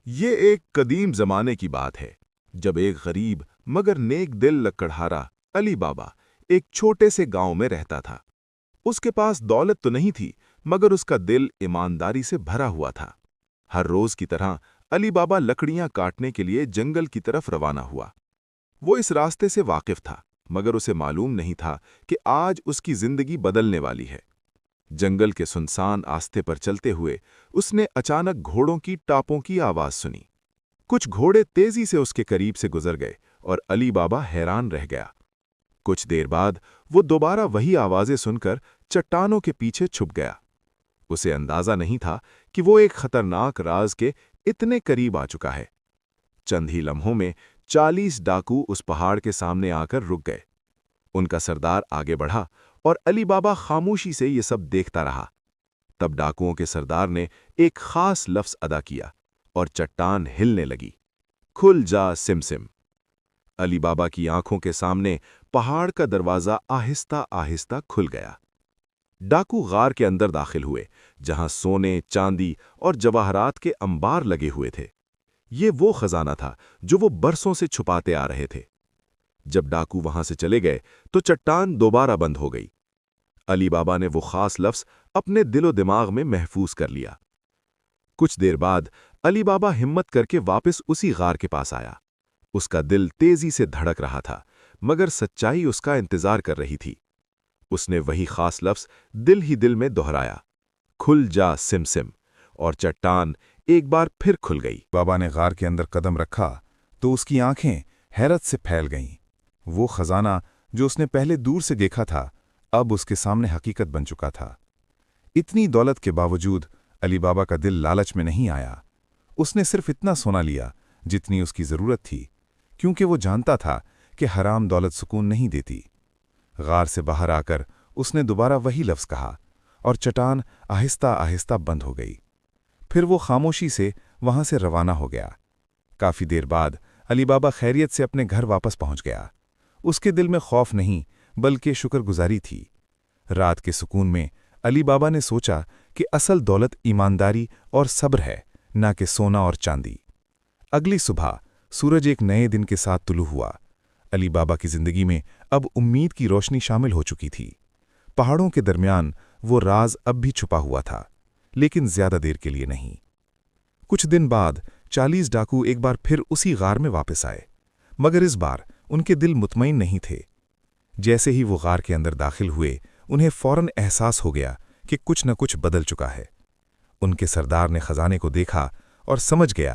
یہ ایک قدیم زمانے کی بات ہے جب ایک غریب مگر نیک دل لکڑہارا علی بابا ایک چھوٹے سے گاؤں میں رہتا تھا۔ اس کے پاس دولت تو نہیں تھی مگر اس کا دل ایمانداری سے بھرا ہوا تھا۔ ہر روز کی طرح علی بابا لکڑیاں کاٹنے کے لیے جنگل کی طرف روانہ ہوا۔ وہ اس راستے سے واقف تھا مگر اسے معلوم نہیں تھا کہ آج اس کی زندگی بدلنے والی ہے۔ جنگل کے سنسان آستے پر چلتے ہوئے اس نے اچانک گھوڑوں کی ٹاپوں کی آواز سنی۔ کچھ گھوڑے تیزی سے اس کے قریب سے گزر گئے اور علی بابا حیران رہ گیا۔ کچھ دیر بعد وہ دوبارہ وہی آوازیں سن کر چٹانوں کے پیچھے چھپ گیا۔ اسے اندازہ نہیں تھا کہ وہ ایک خطرناک راز کے اتنے قریب آ چکا ہے۔ چند ہی لمحوں میں 40 ڈاکو اس پہاڑ کے سامنے آ کر رک گئے۔ ان کا سردار آگے بڑھا اور علی بابا خاموشی سے یہ سب دیکھتا رہا۔ تب ڈاکوؤں کے سردار نے ایک خاص لفظ ادا کیا اور چٹان ہلنے لگی۔ کھل جا سمسم۔ علی بابا کی آنکھوں کے سامنے پہاڑ کا دروازہ آہستہ آہستہ کھل گیا۔ ڈاکو غار کے اندر داخل ہوئے جہاں سونے، چاندی اور جواہرات کے انبار لگے ہوئے تھے۔ یہ وہ خزانہ تھا جو وہ برسوں سے چھپاتے آ رہے تھے۔ جب ڈاکو وہاں سے چلے گئے تو چٹان دوبارہ بند ہو گئی۔ علی بابا نے وہ خاص لفظ اپنے دل و دماغ میں محفوظ کر لیا۔ کچھ دیر بعد علی بابا ہمت کر کے واپس اسی غار کے پاس آیا۔ اس کا دل تیزی سے دھڑک رہا تھا مگر سچائی اس کا انتظار کر رہی تھی۔ اس نے وہی خاص لفظ دل ہی دل میں دہرایا، کھل جا سمسم، اور چٹان ایک بار پھر کھل گئی۔ بابا نے غار کے اندر قدم رکھا تو اس کی آنکھیں حیرت سے پھیل گئیں۔ وہ خزانہ جو اس نے پہلے دور سے دیکھا تھا اب اس کے سامنے حقیقت بن چکا تھا۔ اتنی دولت کے باوجود علی بابا کا دل لالچ میں نہیں آیا۔ اس نے صرف اتنا سونا لیا جتنی اس کی ضرورت تھی، کیونکہ وہ جانتا تھا کہ حرام دولت سکون نہیں دیتی۔ غار سے باہر آ کر اس نے دوبارہ وہی لفظ کہا اور چٹان آہستہ آہستہ بند ہو گئی۔ پھر وہ خاموشی سے وہاں سے روانہ ہو گیا۔ کافی دیر بعد علی بابا خیریت سے اپنے گھر واپس پہنچ گیا۔ اس کے دل میں خوف نہیں بلکہ شکر گزاری تھی۔ رات کے سکون میں علی بابا نے سوچا کہ اصل دولت ایمانداری اور صبر ہے، نہ کہ سونا اور چاندی۔ اگلی صبح سورج ایک نئے دن کے ساتھ طلوع ہوا۔ علی بابا کی زندگی میں اب امید کی روشنی شامل ہو چکی تھی۔ پہاڑوں کے درمیان وہ راز اب بھی چھپا ہوا تھا، لیکن زیادہ دیر کے لیے نہیں۔ کچھ دن بعد 40 ڈاکو ایک بار پھر اسی غار میں واپس آئے، مگر اس بار ان کے دل مطمئن نہیں تھے۔ جیسے ہی وہ غار کے اندر داخل ہوئے انہیں فوراً احساس ہو گیا کہ کچھ نہ کچھ بدل چکا ہے۔ ان کے سردار نے خزانے کو دیکھا اور سمجھ گیا